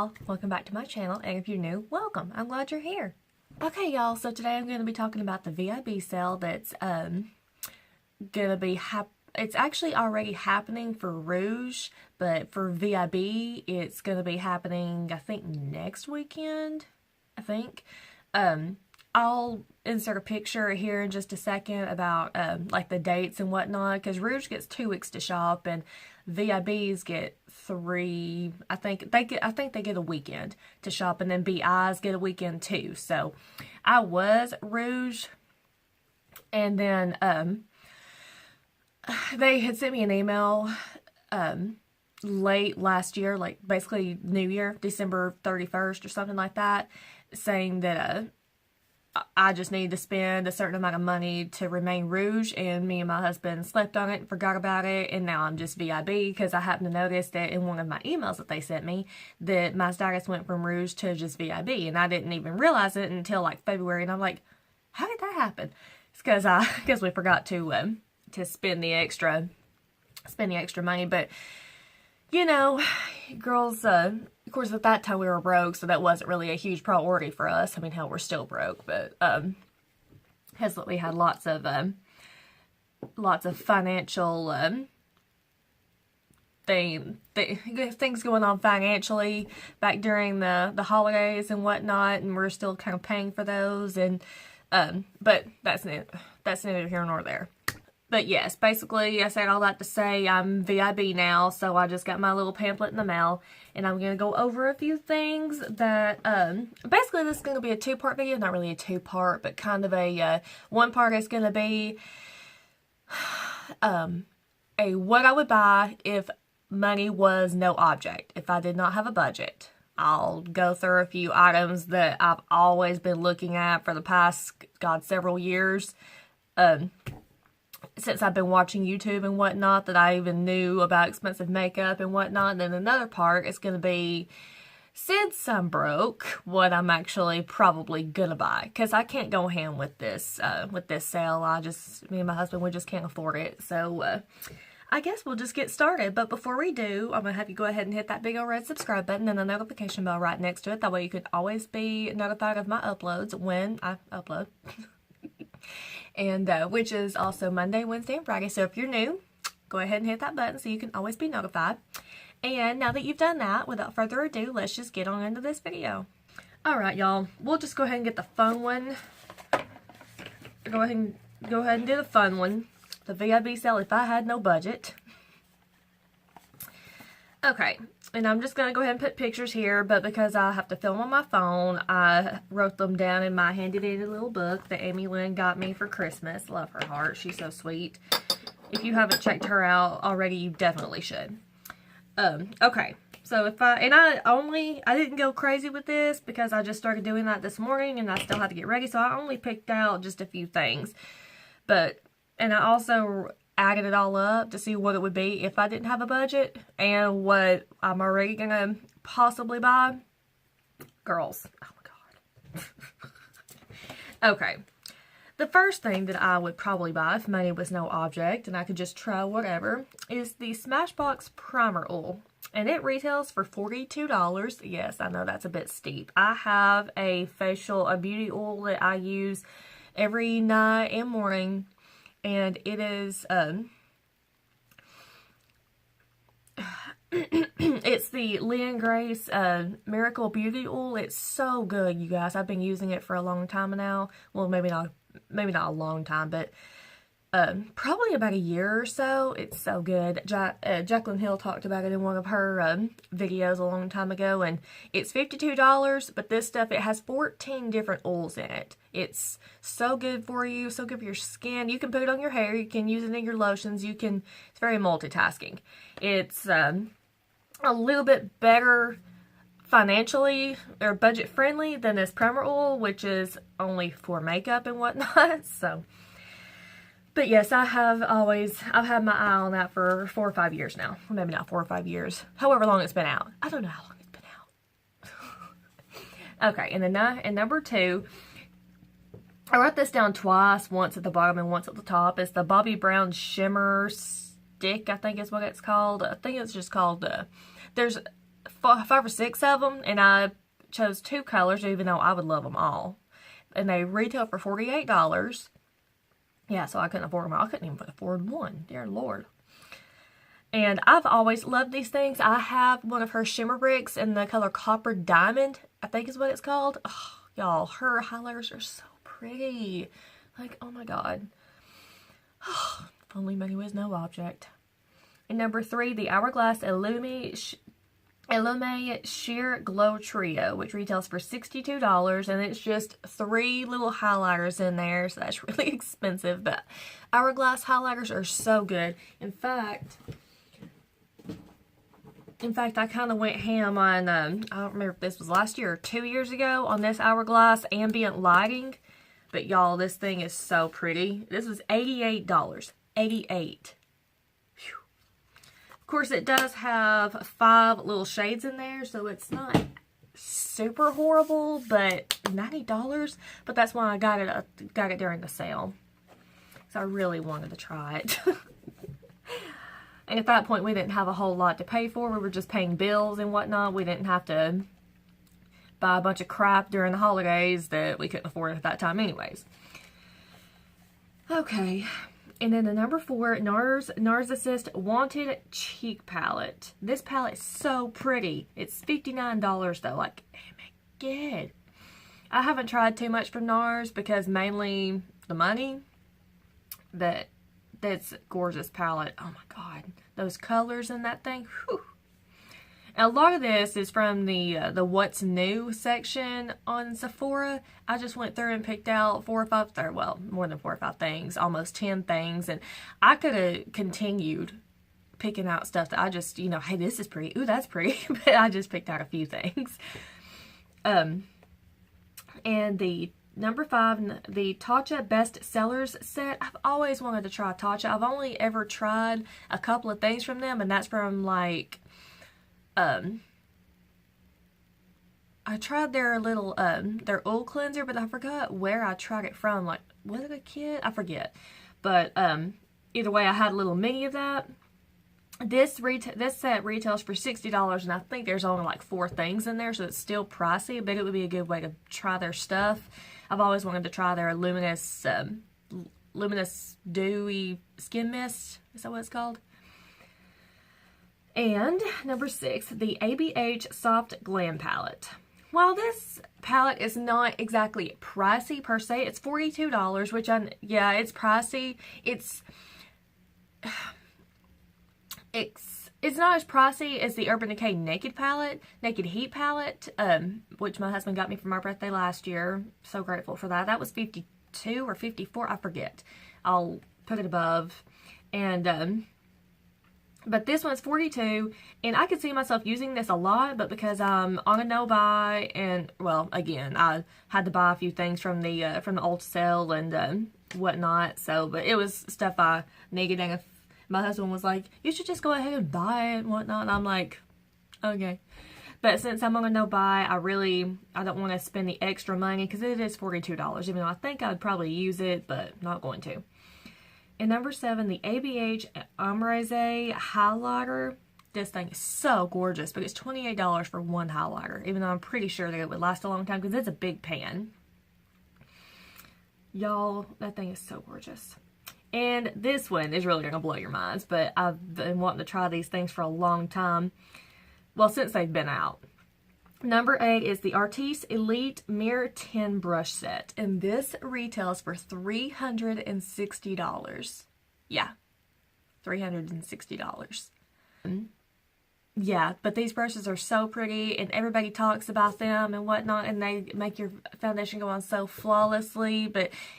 y'all, welcome back to my channel, and if you're new, welcome. I'm glad you're here. Okay y'all, so today I'm going to be talking about the VIB sale that's going to be it's actually already happening for Rouge, but for VIB it's going to be happening I think next weekend, I think. I'll insert a picture here in just a second about like the dates and whatnot, because Rouge gets 2 weeks to shop and VIBs get 3. I think they get a weekend to shop, and then BIs get a weekend too. So I was Rouge, and then they had sent me an email late last year, like basically New Year, December 31st or something like that, saying that I just needed to spend a certain amount of money to remain Rouge, and me and my husband slept on it and forgot about it, and now I'm just VIB because I happened to notice that in one of my emails that they sent me that my status went from Rouge to just VIB, and I didn't even realize it until like February, and I'm like, how did that happen? It's because we forgot to spend the extra money. But you know, girls, of course at that time we were broke, so that wasn't really a huge priority for us. I mean, hell, we're still broke, but we had lots of financial things going on financially back during the holidays and whatnot, and we're still kind of paying for those, and but that's neither here nor there. But yes, basically, I said all that to say I'm VIB now, so I just got my little pamphlet in the mail, and I'm going to go over a few things that, basically this is going to be a 2-part video, not really a 2-part, but kind of a, one part is going to be, a what I would buy if money was no object, if I did not have a budget. I'll go through a few items that I've always been looking at for the past, several years, since I've been watching YouTube and whatnot, that I even knew about expensive makeup and whatnot. And then another part is going to be, since I'm broke, what I'm actually probably going to buy. Because I can't go ham with this sale. Me and my husband, we just can't afford it. So, I guess we'll just get started. But before we do, I'm going to have you go ahead and hit that big old red subscribe button and the notification bell right next to it. That way you can always be notified of my uploads when I upload. And which is also Monday, Wednesday, and Friday. So if you're new, go ahead and hit that button so you can always be notified. And now that you've done that, without further ado, let's just get on into this video. Alright, y'all. We'll just go ahead and get the fun one. Go ahead and do the fun one. The VIB sale if I had no budget. Okay. And I'm just going to go ahead and put pictures here, but because I have to film on my phone, I wrote them down in my handy-dandy little book that Amy Lynn got me for Christmas. Love her heart. She's so sweet. If you haven't checked her out already, you definitely should. Okay. So I didn't go crazy with this because I just started doing that this morning and I still had to get ready. So I only picked out just a few things. And I also added it all up to see what it would be if I didn't have a budget and what I'm already gonna possibly buy. Girls, oh my god. Okay, the first thing that I would probably buy if money was no object and I could just try whatever is the Smashbox Primer Oil, and it retails for $42. Yes, I know that's a bit steep. I have a beauty oil that I use every night and morning, and it is, it's the Leon Grace Miracle Beauty Oil. It's so good, you guys. I've been using it for a long time now. Well, maybe not a long time, but probably about a year or so. It's so good. Jaclyn Hill talked about it in one of her videos a long time ago, and it's $52, but this stuff, it has 14 different oils in it. It's so good for you, so good for your skin. You can put it on your hair, you can use it in your lotions, it's very multitasking. It's a little bit better financially or budget friendly than this primer oil, which is only for makeup and whatnot. So, but yes, I've had my eye on that for 4 or 5 years now. Or maybe not 4 or 5 years. However long it's been out. I don't know how long it's been out. Okay, and then number 2, I wrote this down twice, once at the bottom and once at the top. It's the Bobbi Brown Shimmer Stick, I think is what it's called. I think it's just called, there's 5 or 6 of them, and I chose 2 colors, even though I would love them all. And they retail for $48. Yeah, so I couldn't afford them all. I couldn't even afford one. Dear Lord. And I've always loved these things. I have one of her shimmer bricks in the color Copper Diamond, I think is what it's called. Oh, y'all, her highlighters are so pretty. Like, oh my god. Oh, if only money was no object. And number 3, the Hourglass Illume Sheer Glow Trio, which retails for $62, and it's just 3 little highlighters in there, so that's really expensive, but Hourglass highlighters are so good. In fact, I kind of went ham on, I don't remember if this was last year or 2 years ago, on this Hourglass ambient lighting. But y'all, this thing is so pretty. This was $88. $88. Whew. Of course, it does have 5 little shades in there, so it's not super horrible, but $90. But that's why I got it during the sale. So I really wanted to try it. And at that point, we didn't have a whole lot to pay for. We were just paying bills and whatnot. We didn't have to buy a bunch of crap during the holidays that we couldn't afford at that time anyways. Okay. And then the number 4, NARS Assist Wanted Cheek Palette. This palette is so pretty. It's $59 though. Like, oh my god. I haven't tried too much from NARS because mainly the money. That's gorgeous palette. Oh my god. Those colors in that thing. Whew. A lot of this is from the What's New section on Sephora. I just went through and picked out 4 or 5, well, more than 4 or 5 things, almost 10 things. And I could have continued picking out stuff that I just, you know, hey, this is pretty. Ooh, that's pretty. But I just picked out a few things. And the number 5, the Tatcha Best Sellers set. I've always wanted to try Tatcha. I've only ever tried a couple of things from them, and that's from like, I tried their little, their oil cleanser, but I forgot where I tried it from. Like, was it a kit? I forget. But, either way, I had a little mini of that. This set retails for $60, and I think there's only like 4 things in there, so it's still pricey, but it would be a good way to try their stuff. I've always wanted to try their Luminous Dewy Skin Mist. Is that what it's called? And number 6, the ABH Soft Glam Palette. While this palette is not exactly pricey per se, it's $42, which yeah, it's pricey. It's not as pricey as the Urban Decay Naked Heat palette, which my husband got me for my birthday last year. So grateful for that. That was $52 or $54, I forget. I'll put it above. And but this one's $42, and I could see myself using this a lot, but because I'm on a no-buy, and, well, again, I had to buy a few things from the old sale and whatnot, so, but it was stuff I needed, and if my husband was like, you should just go ahead and buy it and whatnot, and I'm like, okay. But since I'm on a no-buy, I don't want to spend the extra money, because it is $42, even though I think I would probably use it, but not going to. And number 7, the ABH Ombreze Highlighter. This thing is so gorgeous, but it's $28 for one highlighter, even though I'm pretty sure that it would last a long time because it's a big pan. Y'all, that thing is so gorgeous. And this one is really going to blow your minds, but I've been wanting to try these things for a long time. Well, since they've been out. Number 8 is the Artis Elite Mirror 10 Brush Set. And this retails for $360. Yeah, $360. Yeah, but these brushes are so pretty, and everybody talks about them and whatnot, and they make your foundation go on so flawlessly.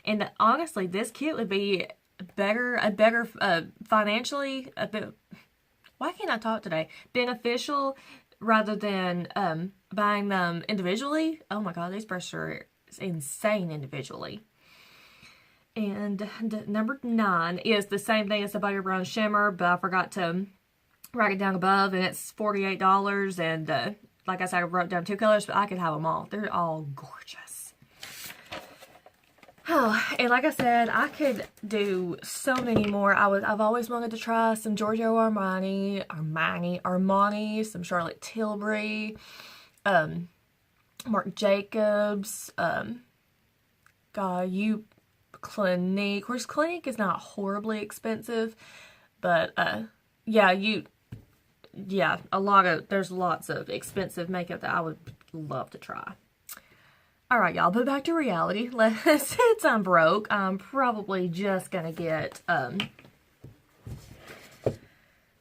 And honestly, this kit would be better financially, why can't I talk today? Beneficial rather than buying them individually. Oh my god, these brushes are insane individually. And number 9 is the same thing as the Butter Brown Shimmer, but I forgot to write it down above, and it's $48. And like I said, I wrote down 2 colors, but I could have them all. They're all gorgeous. Oh, and like I said, I could do so many more. I've always wanted to try some Giorgio Armani, some Charlotte Tilbury, Marc Jacobs, Clinique. Of course, Clinique is not horribly expensive, but there's lots of expensive makeup that I would love to try. Alright, y'all, but back to reality. Since I'm broke, I'm probably just gonna get,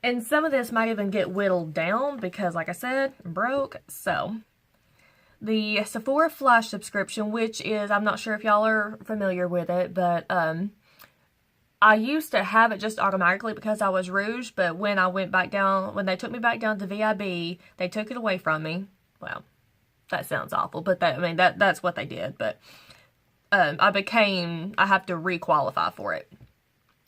and some of this might even get whittled down because, like I said, I'm broke. So, the Sephora Flash subscription, which is, I'm not sure if y'all are familiar with it, but, I used to have it just automatically because I was Rouge, but when I went back down, when they took me back down to VIB, they took it away from me. Well, that sounds awful, but that's what they did. But I have to re-qualify for it.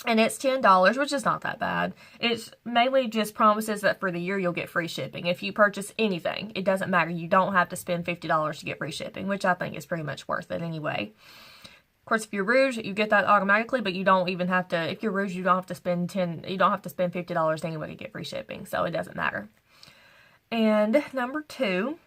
And it's $10, which is not that bad. It's mainly just promises that for the year you'll get free shipping. If you purchase anything, it doesn't matter. You don't have to spend $50 to get free shipping, which I think is pretty much worth it anyway. Of course, if you're Rouge, you get that automatically, but you don't even have to, if you're Rouge, you don't have to spend $50 anyway to get free shipping, so it doesn't matter. And number 2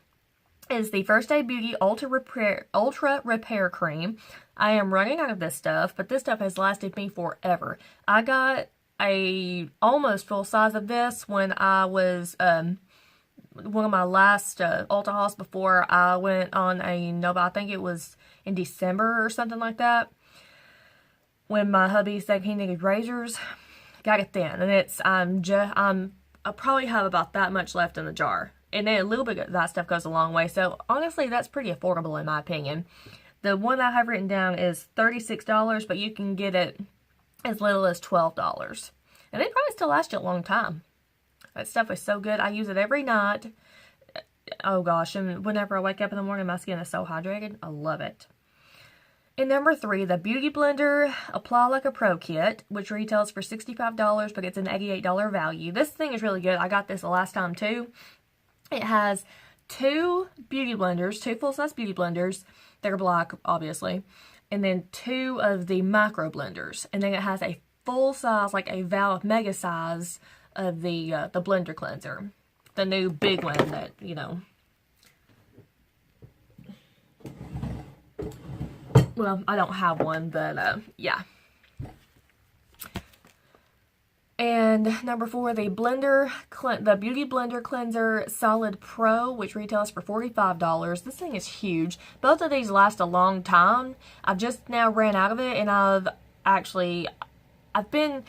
is the First Aid Beauty Ultra Repair Cream. I am running out of this stuff, but this stuff has lasted me forever. I got a almost full size of this when I was, one of my last Ulta hauls before I went on I think it was in December or something like that, when my hubby said he needed razors. Got it then, and I probably have about that much left in the jar. And then a little bit of that stuff goes a long way. So, honestly, that's pretty affordable in my opinion. The one I have written down is $36, but you can get it as little as $12. And it probably still lasts you a long time. That stuff is so good. I use it every night. Oh, gosh. And whenever I wake up in the morning, my skin is so hydrated. I love it. And number 3, the Beauty Blender Apply Like a Pro Kit, which retails for $65, but it's an $88 value. This thing is really good. I got this the last time, too. It has 2 beauty blenders, 2 full-size beauty blenders. They're black, obviously. And then 2 of the micro blenders. And then it has a full-size, like a mega size of the blender cleanser. The new big one that, you know. Well, I don't have one, but yeah. And number 4, the Beauty Blender Cleanser Solid Pro, which retails for $45. This thing is huge. Both of these last a long time. I've just now ran out of it, and I've been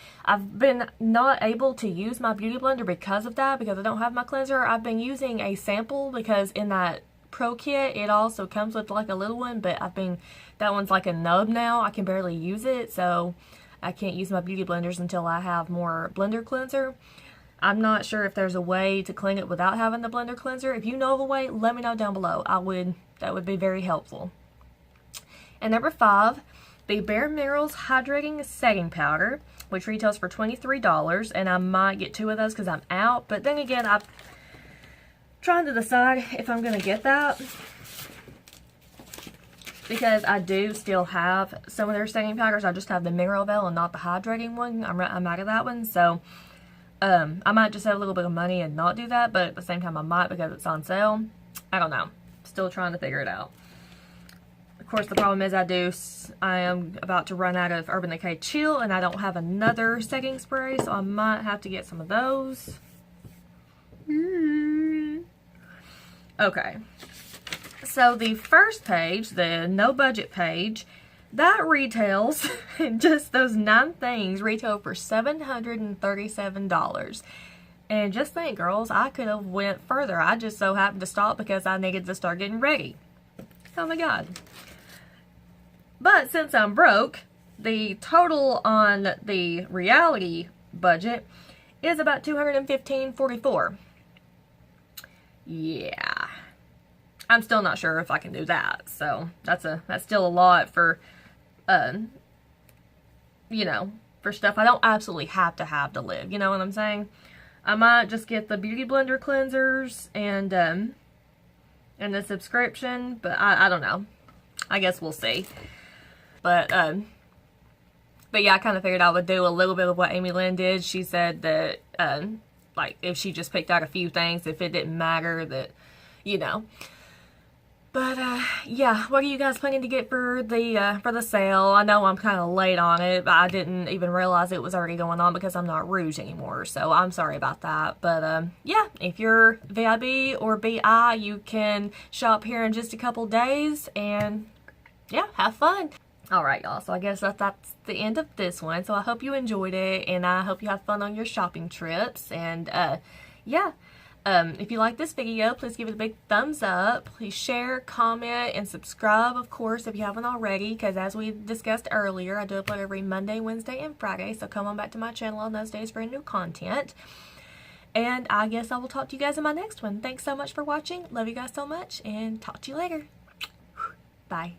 not able to use my Beauty Blender because of that, because I don't have my cleanser. I've been using a sample because in that Pro Kit, it also comes with like a little one, but that one's like a nub now. I can barely use it, so I can't use my beauty blenders until I have more blender cleanser. I'm not sure if there's a way to clean it without having the blender cleanser. If you know of a way, let me know down below. That would be very helpful. And number 5, the Bare Minerals Hydrating Setting Powder, which retails for $23, and I might get 2 of those because I'm out. But then again, I'm trying to decide if I'm going to get that, because I do still have some of their setting powders. I just have the Mineral Veil and not the hydrating one. I'm out of that one, so I might just have a little bit of money and not do that, but at the same time I might because it's on sale. I don't know. Still trying to figure it out. Of course, the problem is I am about to run out of Urban Decay Chill, and I don't have another setting spray, so I might have to get some of those. Okay. So the first page, the no budget page, that retails, just those 9 things retail for $737. And just think, girls, I could have went further. I just so happened to stop because I needed to start getting ready. Oh my God. But since I'm broke, the total on the reality budget is about $215.44. Yeah. I'm still not sure if I can do that. So that's still a lot for you know, for stuff I don't absolutely have to live. You know what I'm saying? I might just get the Beauty Blender cleansers and the subscription, but I don't know. I guess we'll see. But yeah, I kind of figured I would do a little bit of what Amy Lynn did. She said that, like, if she just picked out a few things, if it didn't matter, that, you know. But, yeah, what are you guys planning to get for the sale? I know I'm kind of late on it, but I didn't even realize it was already going on because I'm not Rouge anymore, so I'm sorry about that. But, yeah, if you're VIB or BI, you can shop here in just a couple days, and, yeah, have fun. Alright, y'all, so I guess that's the end of this one, so I hope you enjoyed it, and I hope you have fun on your shopping trips, and, yeah. If you like this video, please give it a big thumbs up. Please share, comment, and subscribe, of course, if you haven't already, because as we discussed earlier, I do upload every Monday, Wednesday, and Friday, so come on back to my channel on those days for new content. And I guess I will talk to you guys in my next one. Thanks so much for watching. Love you guys so much, and talk to you later. Bye.